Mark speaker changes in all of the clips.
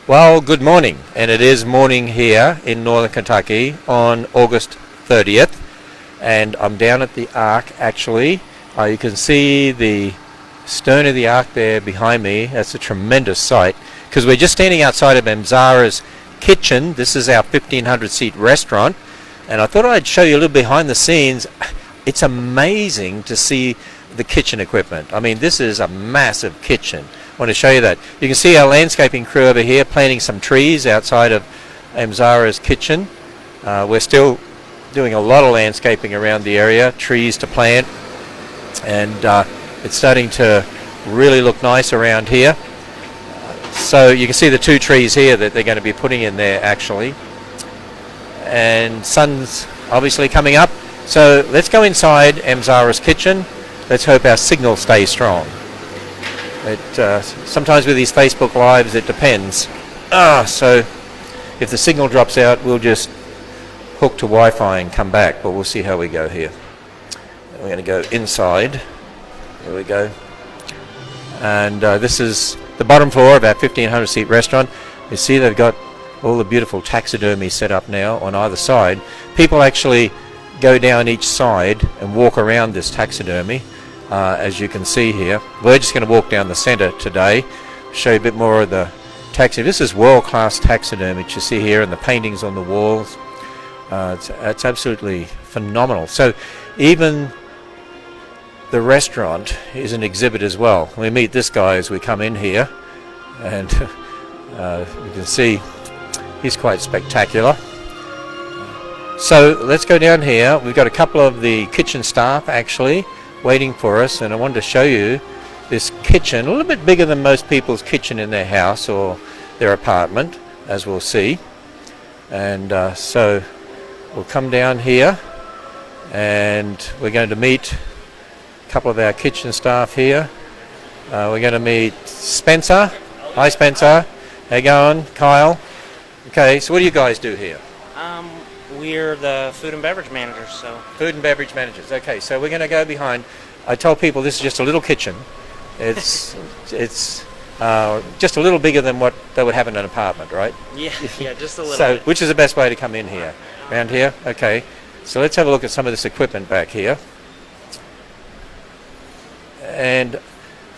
Speaker 1: Well, good morning, and it is morning here in northern Kentucky on August 30th, and I'm down at the Ark actually. You can see the stern of the Ark there behind me. That's a tremendous sight because we're just standing outside of Emzara's kitchen. This is our 1,500-seat restaurant, and I thought I'd show you a little behind the scenes. It's amazing to see the kitchen equipment. I mean, this is a massive kitchen. I want to show you that. You can see our landscaping crew over here planting some trees outside of Emzara's kitchen. We're still doing a lot of landscaping around the area, trees to plant, and it's starting to really look nice around here. So you can see the two trees here that they're going to be putting in there actually. And sun's obviously coming up. So let's go inside Emzara's kitchen. Let's hope our signal stays strong. Sometimes with these Facebook Lives it depends. So if the signal drops out, we'll just hook to Wi-Fi and come back, but we'll see how we go here. We're going to go inside. There we go. And this is the bottom floor of our 1,500-seat restaurant. You see they've got all the beautiful taxidermy set up now on either side. People actually go down each side and walk around this taxidermy. As you can see here, we're just going to walk down the center today, show you a bit more of the taxidermy. This is world-class taxidermy that you see here, and the paintings on the walls. It's absolutely phenomenal. So even the restaurant is an exhibit as well. We meet this guy as we come in here, and you can see he's quite spectacular. So let's go down here. We've got a couple of the kitchen staff actually waiting for us, and I wanted to show you this kitchen, a little bit bigger than most people's kitchen in their house or their apartment, as we'll see. And so we'll come down here, and we're going to meet a couple of our kitchen staff here. We're going to meet Spencer. Hi Spencer, how you going? Kyle. Okay, so what do you guys do here?
Speaker 2: We're the food and beverage managers. So
Speaker 1: food and beverage managers. Okay, so we're going to go behind. I told people this is just a little kitchen. It's just a little bigger than what they would have in an apartment, right?
Speaker 2: Yeah, just a little.
Speaker 1: So,
Speaker 2: bit.
Speaker 1: which is the best way to come in here? Around here? Okay. So let's have a look at some of this equipment back here. And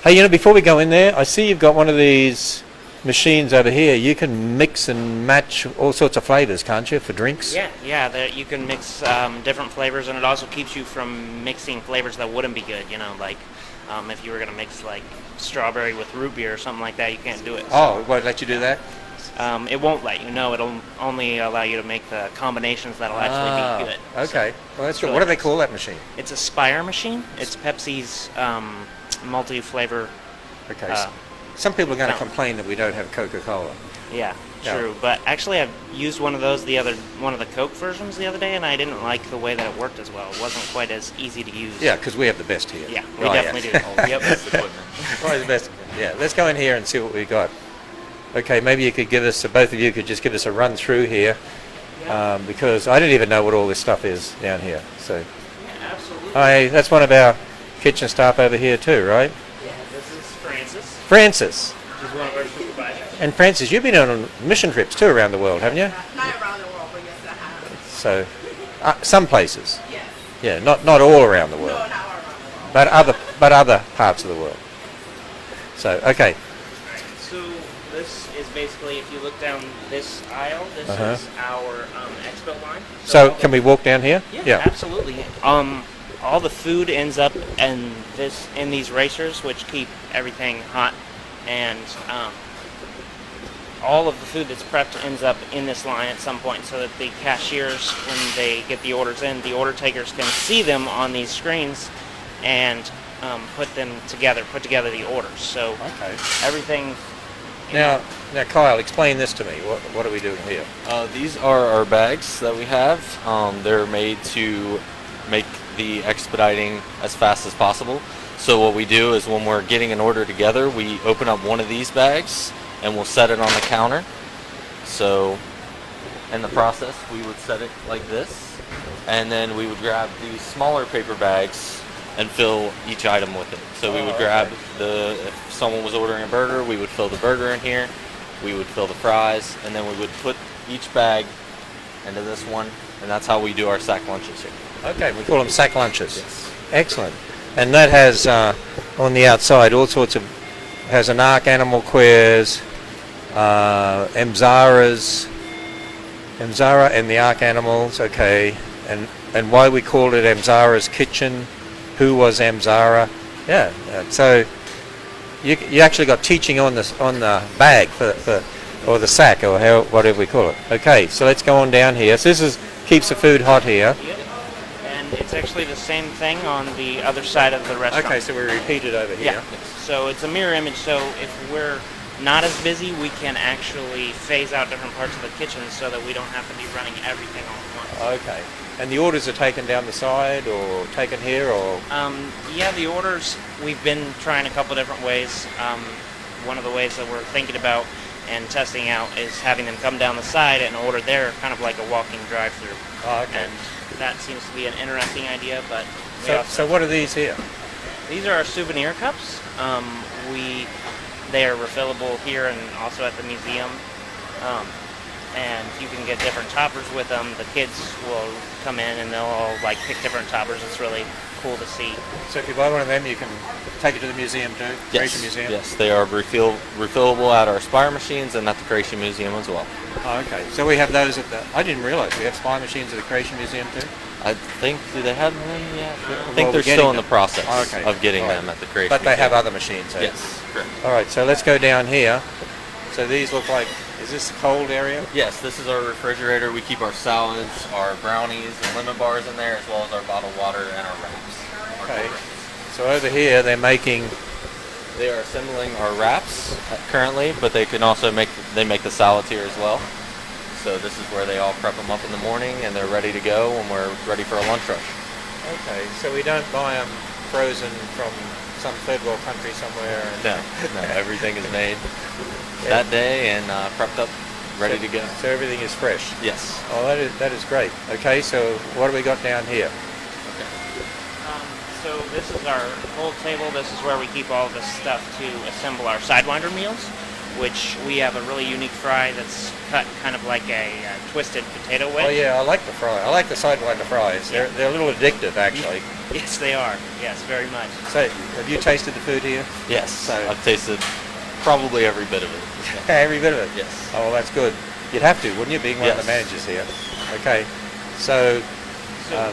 Speaker 1: hey, before we go in there, I see you've got one of these machines over here. You can mix and match all sorts of flavors, can't you, for drinks?
Speaker 2: Yeah. That you can mix different flavors, and it also keeps you from mixing flavors that wouldn't be good. Like if you were gonna mix like strawberry with root beer or something like that, you can't do it.
Speaker 1: Oh, it won't let you do that?
Speaker 2: It won't let you know. It'll only allow you to make the combinations that'll actually be good.
Speaker 1: Okay. Well, that's good. What do they call that machine?
Speaker 2: It's a Spire machine. It's Pepsi's multi-flavor.
Speaker 1: Okay. Some people are going to complain that we don't have Coca-Cola.
Speaker 2: Yeah, true. But actually, I've used one of those one of the Coke versions the other day, and I didn't like the way that it worked as well. It wasn't quite as easy to use.
Speaker 1: Yeah, because we have the best here.
Speaker 2: Yeah, we definitely do.
Speaker 3: Yep, that's equipment.
Speaker 1: Probably the best. Yeah, let's go in here and see what we got. Okay, maybe you could both of you could just give us a run through here, because I didn't even know what all this stuff is down here. So,
Speaker 2: yeah, absolutely.
Speaker 1: Hi, that's one of our kitchen staff over here too, right?
Speaker 2: Yeah, this is Francis.
Speaker 1: Francis.
Speaker 2: She's one of our supervisors.
Speaker 1: And Francis, you've been on mission trips too around the world, haven't you?
Speaker 4: Not around the world, but yes, I have.
Speaker 1: So, some places.
Speaker 4: Yes.
Speaker 1: Yeah, not all around the world,
Speaker 4: No, not around the world.
Speaker 1: but other parts of the world. So, okay.
Speaker 2: So this is basically, if you look down this aisle, this is our expo line.
Speaker 1: So can we walk down here?
Speaker 2: Yeah, absolutely. All the food ends up in these racers, which keep everything hot, and all of the food that's prepped ends up in this line at some point, so that the cashiers, when they get the orders in, the order takers can see them on these screens and put together the orders. So everything.
Speaker 1: Now, Kyle, explain this to me. What are we doing here?
Speaker 3: These are our bags that we have. They're made to make the expediting as fast as possible. So what we do is when we're getting an order together, we open up one of these bags and we'll set it on the counter. So in the process, we would set it like this, and then we would grab these smaller paper bags and fill each item with it. So we would grab if someone was ordering a burger, we would fill the burger in here, we would fill the fries, and then we would put each bag into this one, and that's how we do our sack lunches here.
Speaker 1: Okay, we call them sack lunches.
Speaker 3: Yes.
Speaker 1: Excellent. And that has on the outside all sorts of, has an Ark Animal Queers, Emzara and the Ark Animals, okay. And why we called it Emzara's Kitchen, who was Emzara. Yeah, so you actually got teaching on the bag or the sack or whatever we call it. Okay, so let's go on down here. So this keeps the food hot here.
Speaker 2: Yep. And it's actually the same thing on the other side of the restaurant.
Speaker 1: Okay, so we repeat it over here.
Speaker 2: Yeah. So it's a mirror image. So if we're not as busy, we can actually phase out different parts of the kitchen so that we don't have to be running everything all at once.
Speaker 1: Okay. And the orders are taken down the side or taken here or?
Speaker 2: Yeah, the orders, we've been trying a couple different ways. One of the ways that we're thinking about and testing out is having them come down the side and order there, kind of like a walking drive-through.
Speaker 1: Oh, okay.
Speaker 2: And that seems to be an interesting idea, but
Speaker 1: So what are these here?
Speaker 2: these are our souvenir cups. They are refillable here and also at the museum. And you can get different toppers with them. The kids will come in and they'll all like pick different toppers. It's really cool to see.
Speaker 1: So if you buy one of them, you can take it to the museum too? Creation Museum?
Speaker 3: Yes, they are refillable at our Spire machines and at the Creation Museum as well.
Speaker 1: Oh, okay. So we have those at the, I didn't realize we have spy machines at the Creation Museum too?
Speaker 3: I think, do they have them yet? I
Speaker 1: Well,
Speaker 3: think
Speaker 1: we're
Speaker 3: they're
Speaker 1: getting
Speaker 3: still in
Speaker 1: them.
Speaker 3: the process
Speaker 1: Oh, okay.
Speaker 3: of getting
Speaker 1: All right.
Speaker 3: them at the Creation
Speaker 1: But they
Speaker 3: Museum.
Speaker 1: have other machines, eh?
Speaker 3: Yes, correct.
Speaker 1: All right, so let's go down here. So these look like, is this the cold area?
Speaker 3: Yes, this is our refrigerator. We keep our salads, our brownies, and lemon bars in there, as well as our bottled water and our wraps.
Speaker 1: Okay. So over here they're making,
Speaker 3: They are assembling our wraps currently, but they can also make the salads here as well. So this is where they all prep them up in the morning, and they're ready to go when we're ready for a lunch rush.
Speaker 1: okay, so we don't buy them frozen from some third world country somewhere.
Speaker 3: No, everything is made that day and prepped up, ready to go.
Speaker 1: So everything is fresh.
Speaker 3: Yes.
Speaker 1: Oh, that is great. Okay, so what do we got down here?
Speaker 2: So this is our whole table. This is where we keep all the stuff to assemble our Sidewinder meals, which we have a really unique fry that's cut kind of like a twisted potato wedge.
Speaker 1: Oh yeah, I like the fry. I like the Sidewinder fries.
Speaker 2: Yeah.
Speaker 1: They're a little addictive actually.
Speaker 2: Yes, they are. Yes, very much.
Speaker 1: So have you tasted the food here?
Speaker 3: Yes.
Speaker 1: So-
Speaker 3: I've tasted probably every bit of it.
Speaker 1: Every bit of it?
Speaker 3: Yes.
Speaker 1: Oh, well, that's good. You'd have to, wouldn't you, being one of the
Speaker 3: Yes.
Speaker 1: managers here? Okay, so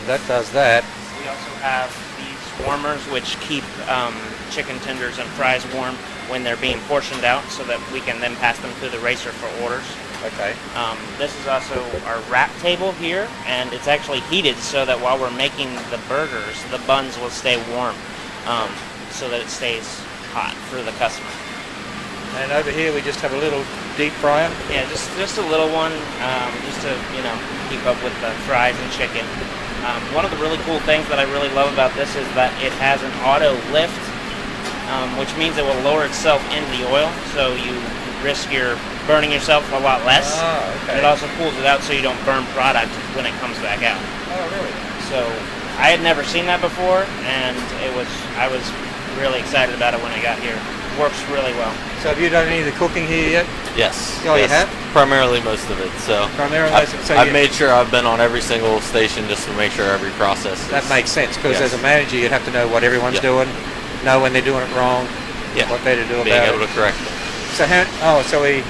Speaker 1: that does that.
Speaker 2: We also have these warmers which keep chicken tenders and fries warm when they're being portioned out so that we can then pass them through the racer for orders.
Speaker 1: Okay.
Speaker 2: This is also our wrap table here, and it's actually heated so that while we're making the burgers, the buns will stay warm so that it stays hot for the customer.
Speaker 1: And over here we just have a little deep fryer.
Speaker 2: Yeah, just a little one, just to keep up with the fries and chicken. One of the really cool things that I really love about this is that it has an auto lift, which means it will lower itself into the oil, so you risk your burning yourself a lot less.
Speaker 1: Ah, okay.
Speaker 2: And it also pulls it out so you don't burn product when it comes back out.
Speaker 1: Oh, really?
Speaker 2: So I had never seen that before, and I was really excited about it when I got here. Works really well.
Speaker 1: So have you done any of the cooking here yet?
Speaker 3: Yes.
Speaker 1: Oh, you
Speaker 3: yes.
Speaker 1: have?
Speaker 3: Primarily most of it. So
Speaker 1: Primarily, so
Speaker 3: I've
Speaker 1: you-
Speaker 3: made sure I've been on every single station just to make sure every process is...
Speaker 1: That makes sense, because
Speaker 3: Yes.
Speaker 1: as a manager you'd have to know what everyone's
Speaker 3: Yeah.
Speaker 1: doing, know when they're doing it wrong,
Speaker 3: Yeah.
Speaker 1: what they're to do
Speaker 3: being
Speaker 1: about
Speaker 3: able
Speaker 1: it.
Speaker 3: to correct them.
Speaker 1: So we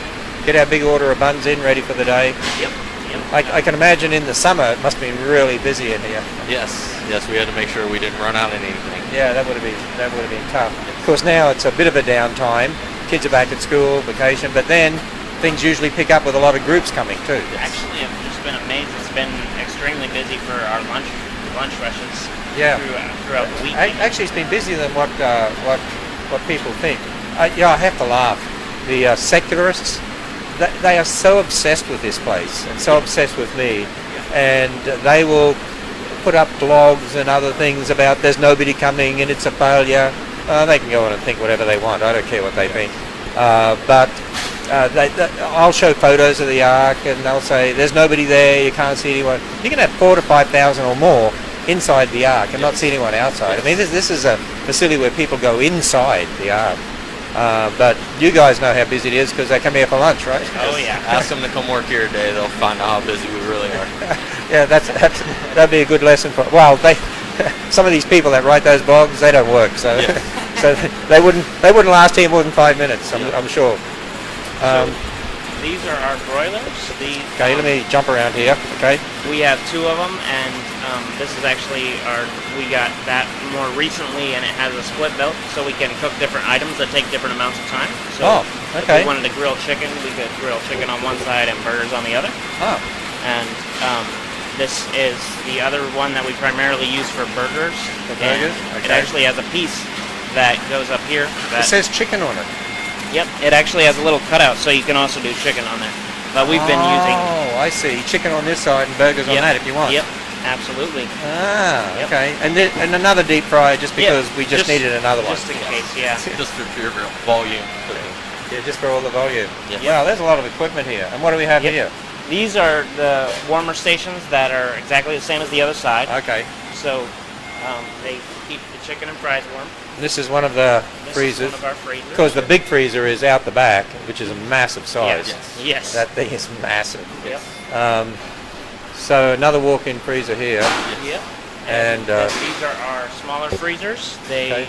Speaker 1: get our big order of buns in, ready for the day.
Speaker 2: Yep.
Speaker 1: I can imagine in the summer it must have been really busy in here.
Speaker 3: Yes. Yes, we had to make sure we didn't run out of anything.
Speaker 1: Yeah, that would have been tough. Of course, now it's a bit of a downtime. Kids are back at school, vacation, but then things usually pick up with a lot of groups coming too.
Speaker 2: Actually, I've just been amazed. It's been extremely busy for our lunch rushes
Speaker 1: Yeah.
Speaker 2: throughout the week.
Speaker 1: Actually, it's been busier than what people think. I have to laugh. The secularists, they are so obsessed with this place and so obsessed with me, and they will put up blogs and other things about there's nobody coming and it's a failure. They can go on and think whatever they want. I don't care what they think. But I'll show photos of the Ark and they'll say there's nobody there, you can't see anyone. You can have 4,000 to 5,000 or more inside the Ark and not see anyone outside. I mean, this is a facility where people go inside the Ark. But you guys know how busy it is because they come here for lunch, right?
Speaker 2: Oh yeah.
Speaker 3: Ask them to come work here today. They'll find out how busy we really are.
Speaker 1: Yeah, that'd be a good lesson for. Well, some of these people that write those blogs, they don't work, so
Speaker 3: Yeah.
Speaker 1: so they wouldn't last here more than 5 minutes. I'm sure.
Speaker 2: These are our broilers. These,
Speaker 1: Okay, let me jump around here. Okay.
Speaker 2: we have 2 of them, and this is actually we got that more recently, and it has a split belt, so we can cook different items that take different amounts of time. So if
Speaker 1: okay.
Speaker 2: we wanted to grill chicken, we could grill chicken on one side and burgers on the other.
Speaker 1: Oh,
Speaker 2: And this is the other one that we primarily use for burgers.
Speaker 1: For
Speaker 2: And
Speaker 1: burgers?
Speaker 2: It
Speaker 1: Okay.
Speaker 2: actually has a piece that goes up here.
Speaker 1: it says chicken on it.
Speaker 2: Yep, it actually has a little cutout, so you can also do chicken on there. But we've been using.
Speaker 1: Oh, I see. Chicken on this side and burgers on
Speaker 2: Yep,
Speaker 1: that if you want.
Speaker 2: Yep, absolutely.
Speaker 1: Ah,
Speaker 2: Yep.
Speaker 1: okay. And another deep fryer just because we just needed another one.
Speaker 2: Just in case, yeah.
Speaker 3: Just for pure volume.
Speaker 1: Yeah, just for all the volume.
Speaker 3: Yeah.
Speaker 1: Wow, there's a lot of equipment here. And what do we have
Speaker 2: Yep.
Speaker 1: here?
Speaker 2: These are the warmer stations that are exactly the same as the other side.
Speaker 1: Okay.
Speaker 2: So they keep the chicken and fries warm.
Speaker 1: This is one of the
Speaker 2: This
Speaker 1: freezers.
Speaker 2: is one of our freezers.
Speaker 1: Because the big freezer is out the back, which is a massive size.
Speaker 2: Yes.
Speaker 1: That thing is massive.
Speaker 2: Yep.
Speaker 1: So another walk-in freezer here.
Speaker 2: Yep.
Speaker 1: And,
Speaker 2: these are our smaller freezers.
Speaker 1: Okay.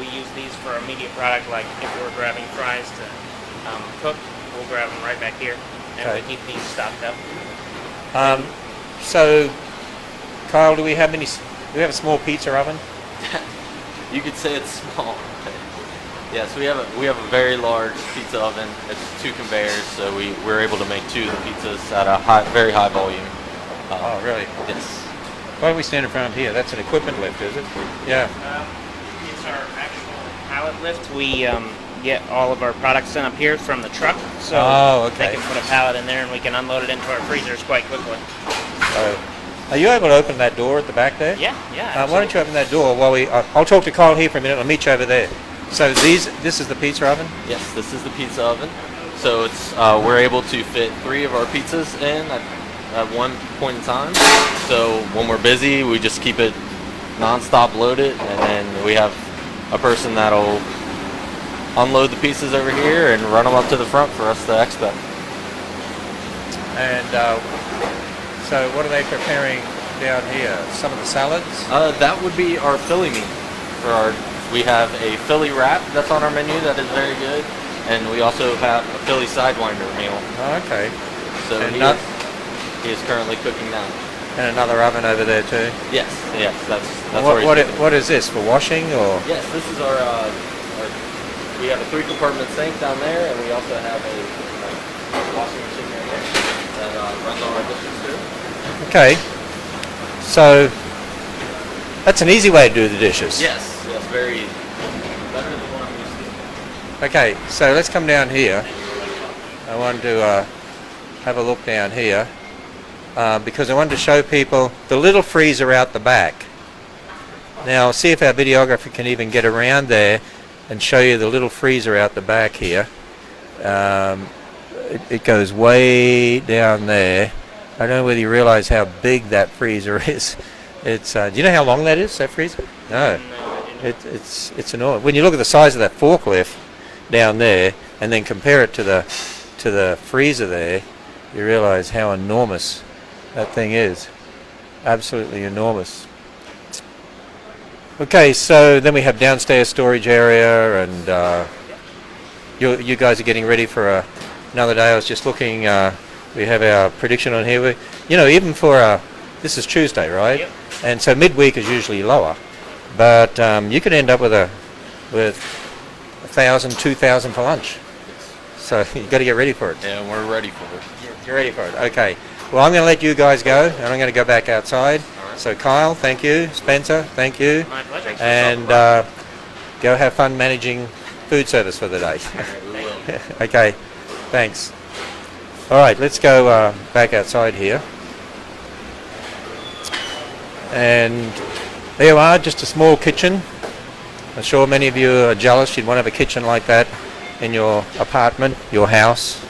Speaker 2: We use these for immediate product, like if we're grabbing fries to cook, we'll grab them right back here, and
Speaker 1: Okay.
Speaker 2: we keep these stocked up.
Speaker 1: So, Kyle, do we have a small pizza oven?
Speaker 3: You could say it's small. Yes, we have a very large pizza oven. It's 2 conveyors, so we're able to make 2 of the pizzas at a very high volume.
Speaker 1: Oh, really?
Speaker 3: Yes.
Speaker 1: Why don't we stand in front of here? That's an equipment lift, is it? Yeah.
Speaker 2: It's our actual pallet lift. We get all of our products sent up here from the truck, so
Speaker 1: okay.
Speaker 2: they can put a pallet in there, and we can unload it into our freezers quite quickly.
Speaker 1: So, are you able to open that door at the back there?
Speaker 2: Yeah.
Speaker 1: Why don't you open that door while I'll talk to Kyle here for a minute. I'll meet you over there. So this is the pizza oven?
Speaker 3: Yes, this is the pizza oven. So it's we're able to fit 3 of our pizzas in at one point in time. So when we're busy, we just keep it non-stop loaded, and then we have a person that'll unload the pieces over here and run them up to the front for us to expedite.
Speaker 1: And so what are they preparing down here? Some of the salads?
Speaker 3: That would be our Philly meat. We have a Philly wrap that's on our menu that is very good, and we also have a Philly sidewinder meal.
Speaker 1: Oh, okay.
Speaker 3: So
Speaker 1: And
Speaker 3: he is currently cooking now.
Speaker 1: And another oven over there too.
Speaker 3: Yes, that's where he's cooking.
Speaker 1: What is this, for washing or?
Speaker 3: Yes, this is our we have a 3-compartment sink down there, and we also have a washing machine right here that runs all our dishes too.
Speaker 1: Okay. So that's an easy way to do the dishes.
Speaker 3: Yes, very better than what I'm used to.
Speaker 1: Okay, so let's come down here. I wanted to have a look down here because I wanted to show people the little freezer out the back. Now, see if our videographer can even get around there and show you the little freezer out the back here. It goes way down there. I don't know whether you realize how big that freezer is. It's do you know how long that is, that freezer? No. It's enormous. When you look at the size of that forklift down there and then compare it to the freezer there, you realize how enormous that thing is. Absolutely enormous. Okay, so then we have downstairs storage area, and you guys are getting ready for another day. I was just looking. We have our prediction on here. Even for this is Tuesday, right?
Speaker 2: Yep.
Speaker 1: And so midweek is usually lower, but you could end up with 1,000, 2,000 for lunch. So you got to get ready for it.
Speaker 3: And we're ready for it.
Speaker 1: You're ready for it. Okay. Well, I'm going to let you guys go, and I'm going to go back outside.
Speaker 3: Alright.
Speaker 1: So Kyle, thank you. Spencer, thank you.
Speaker 2: My pleasure.
Speaker 1: And go have fun managing food service for the day.
Speaker 3: We will.
Speaker 1: Okay. Thanks. All right, let's go back outside here. And there you are, just a small kitchen. I'm sure many of you are jealous. You'd want to have a kitchen like that in your apartment, your house.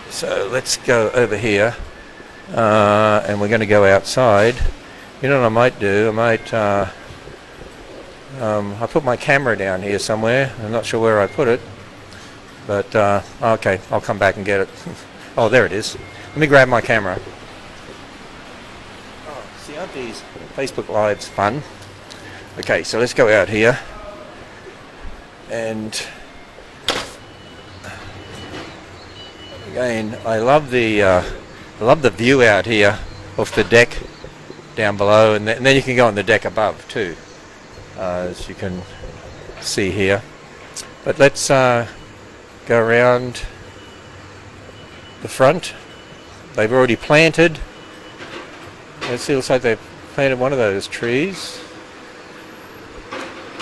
Speaker 1: So let's go over here, and we're going to go outside. You know what I might do? I might I put my camera down here somewhere. I'm not sure where I put it, but okay, I'll come back and get it. Oh, there it is. Let me grab my camera. Oh, see, aren't these Facebook Lives fun? Okay, so let's go out here, and again, I love the view out here off the deck down below, and then you can go on the deck above too, as you can see here. But let's go around the front. They've already planted. Let's see, looks like they've planted one of those trees.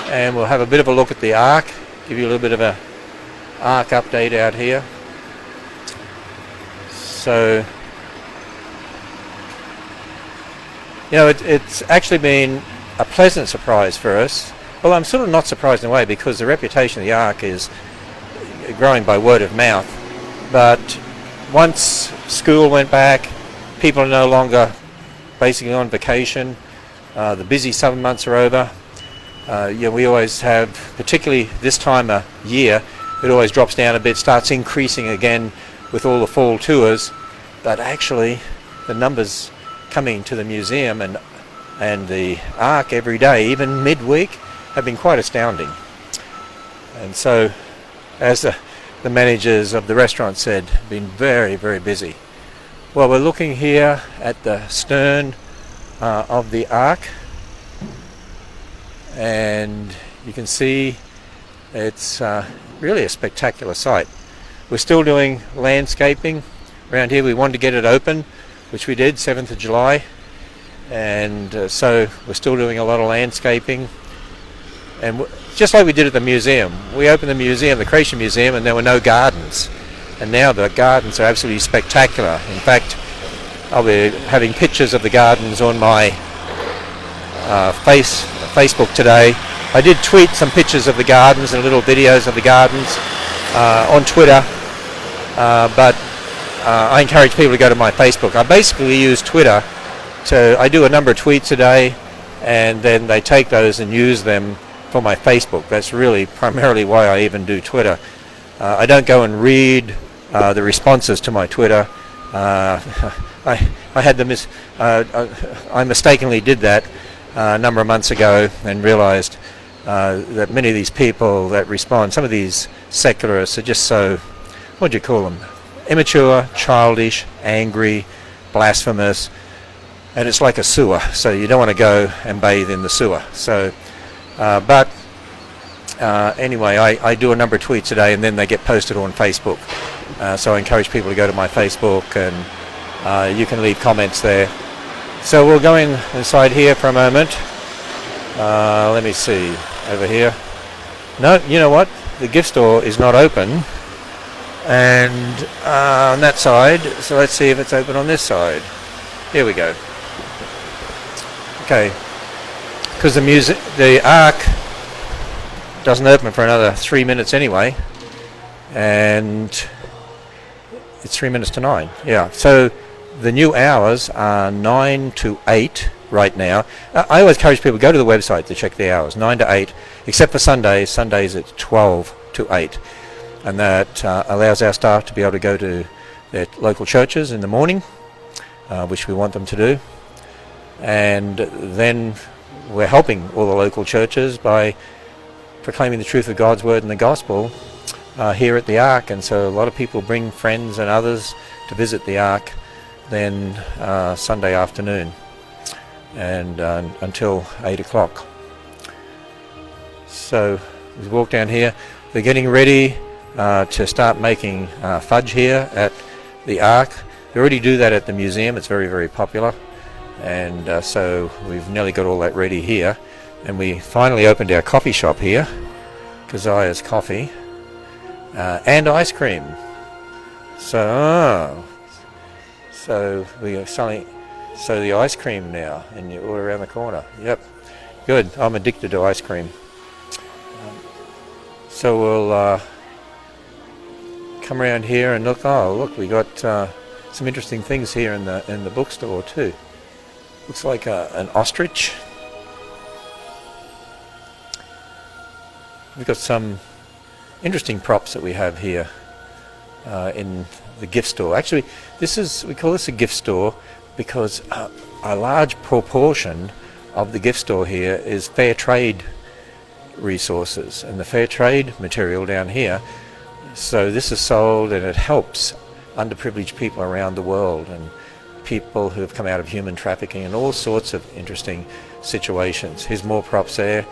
Speaker 1: And we'll have a bit of a look at the Ark, give you a little bit of a Ark update out here. So, you know, it's actually been a pleasant surprise for us. Well, I'm sort of not surprised in a way, because the reputation of the Ark is growing by word of mouth. But once school went back, people are no longer basically on vacation. The busy summer months are over. We always have, particularly this time of year, it always drops down a bit, starts increasing again with all the fall tours. But actually, the numbers coming to the museum and the Ark every day, even midweek, have been quite astounding. And so, as the managers of the restaurant said, been very, very busy. Well, we're looking here at the stern of the Ark, and you can see it's really a spectacular sight. We're still doing landscaping around here. We wanted to get it open, which we did, 7th of July, and so we're still doing a lot of landscaping. And just like we did at the museum, we opened the museum, the Creation Museum, and there were no gardens. And now the gardens are absolutely spectacular. In fact, I'll be having pictures of the gardens on my Facebook today. I did tweet some pictures of the gardens and little videos of the gardens on Twitter, but I encourage people to go to my Facebook. I basically use Twitter I do a number of tweets a day, and then they take those and use them for my Facebook. That's really primarily why I even do Twitter. I don't go and read the responses to my Twitter. I had I mistakenly did that a number of months ago and realized that many of these people that respond, some of these secularists, are just so, what do you call them? Immature, childish, angry, blasphemous, and it's like a sewer, so you don't want to go and bathe in the sewer. So, anyway, I do a number of tweets a day, and then they get posted on Facebook. So I encourage people to go to my Facebook, and you can leave comments there. So we'll go inside here for a moment. Let me see, over here. No, you know what? The gift store is not open, and on that side. So let's see if it's open on this side. Here we go. Okay, because the Ark doesn't open for another 3 minutes anyway, and it's 3 minutes to 9. Yeah, so the new hours are 9 to 8 right now. I always encourage people to go to the website to check the hours, 9 to 8, except for Sundays. Sundays it's 12 to 8, and that allows our staff to be able to go to their local churches in the morning, which we want them to do. And then we're helping all the local churches by proclaiming the truth of God's Word and the Gospel here at the Ark. And so a lot of people bring friends and others to visit the Ark then Sunday afternoon and until 8 o'clock. So we walk down here. They're getting ready to start making fudge here at the Ark. They already do that at the museum. It's very, very popular. And so we've nearly got all that ready here. And we finally opened our coffee shop here, Keziah's Coffee, and ice cream. So we are selling the ice cream now, and you're all around the corner. Yep, good. I'm addicted to ice cream. So we'll come around here and look. Oh, look, we got some interesting things here in the bookstore too. Looks like an ostrich. we've got some interesting props that we have here in the gift store. Actually, we call this a gift store because a large proportion of the gift store here is fair trade resources and the fair trade material down here. So this is sold and it helps underprivileged people around the world and people who have come out of human trafficking and all sorts of interesting situations. Here's more props there,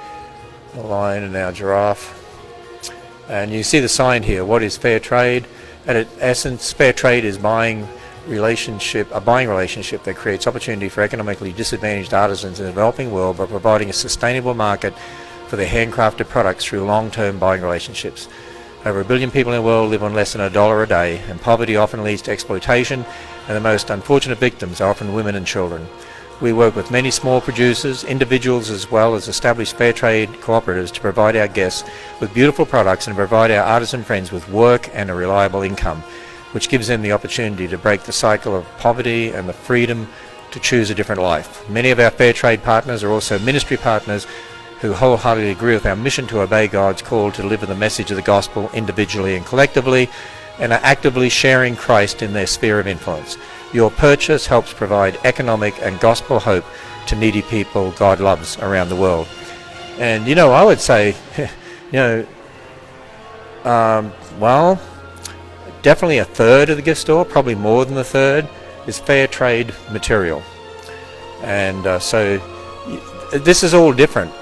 Speaker 1: a lion and our giraffe. And you see the sign here, what is fair trade? And in essence, fair trade is a buying relationship that creates opportunity for economically disadvantaged artisans in the developing world by providing a sustainable market for their handcrafted products through long-term buying relationships. Over 1 billion people in the world live on less than $1 a day, and poverty often leads to exploitation, and the most unfortunate victims are often women and children. We work with many small producers, individuals as well as established fair trade cooperatives to provide our guests with beautiful products and provide our artisan friends with work and a reliable income, which gives them the opportunity to break the cycle of poverty and the freedom to choose a different life. Many of our fair trade partners are also ministry partners who wholeheartedly agree with our mission to obey God's call to deliver the message of the gospel individually and collectively, and are actively sharing Christ in their sphere of influence. Your purchase helps provide economic and gospel hope to needy people God loves around the world. And I would say, well, definitely a third of the gift store, probably more than a third, is fair trade material. And so this is all different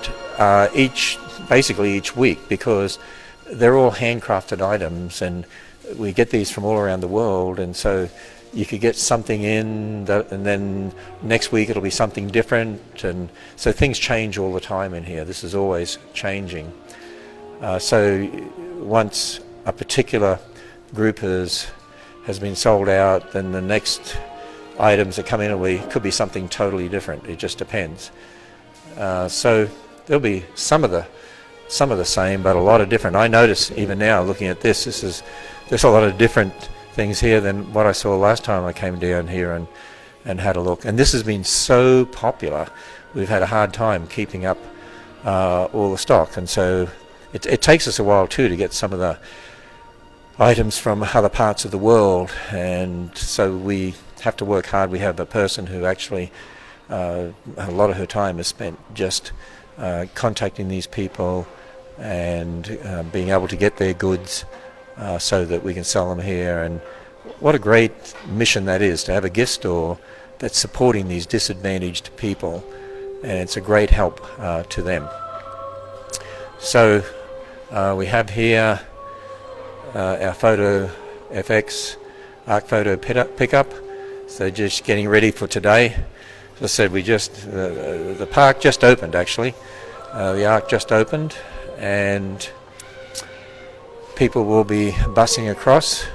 Speaker 1: basically each week, because they're all handcrafted items and we get these from all around the world, and so you could get something in that, and then next week it'll be something different, and so things change all the time in here. This is always changing. So once a particular group has been sold out, then the next items that come in could be something totally different. It just depends. So there'll be some of the same, but a lot of different. I notice even now looking at this, there's a lot of different things here than what I saw last time I came down here and had a look. And this has been so popular, we've had a hard time keeping up all the stock, and so it takes us a while too to get some of the items from other parts of the world, and so we have to work hard. We have a person who actually a lot of her time is spent just contacting these people and being able to get their goods so that we can sell them here. And what a great mission that is, to have a gift store that's supporting these disadvantaged people, and it's a great help to them. So we have here our Photo FX Arc Photo pickup. So just getting ready for today. As I said, the park just opened actually. The Arc just opened, and people will be bussing across.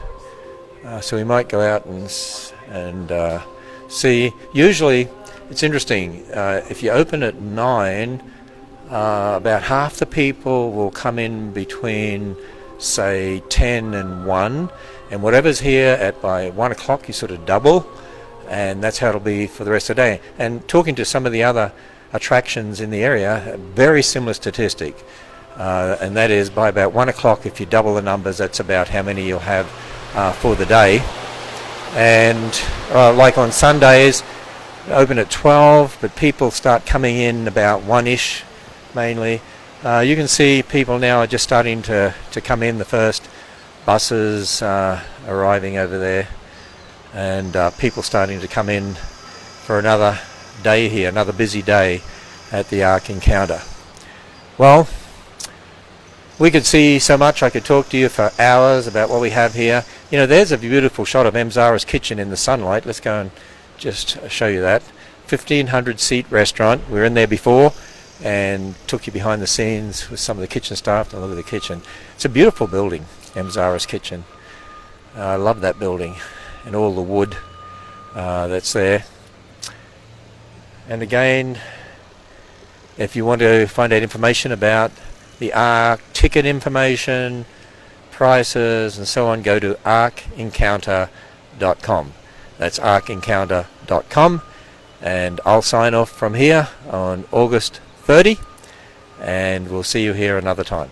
Speaker 1: So we might go out and see. Usually, it's interesting. If you open at 9, about half the people will come in between, say, 10 and 1, and whatever's here by 1 o'clock, you sort of double, and that's how it'll be for the rest of the day. And talking to some of the other attractions in the area, a very similar statistic, and that is by about 1 o'clock, if you double the numbers, that's about how many you'll have for the day. And like on Sundays, open at 12, but people start coming in about 1-ish mainly. You can see people now are just starting to come in, the first buses arriving over there, and people starting to come in for another day here, another busy day at the Ark Encounter. Well, we could see so much. I could talk to you for hours about what we have here. There's a beautiful shot of Emzara's kitchen in the sunlight. Let's go and just show you that. 1,500 seat restaurant. We were in there before and took you behind the scenes with some of the kitchen staff. And look at the kitchen. It's a beautiful building, Emzara's kitchen. I love that building and all the wood that's there. And again, if you want to find out information about the Ark, ticket information, prices and so on, go to arkencounter.com. That's arkencounter.com, and I'll sign off from here on August 30, and we'll see you here another time.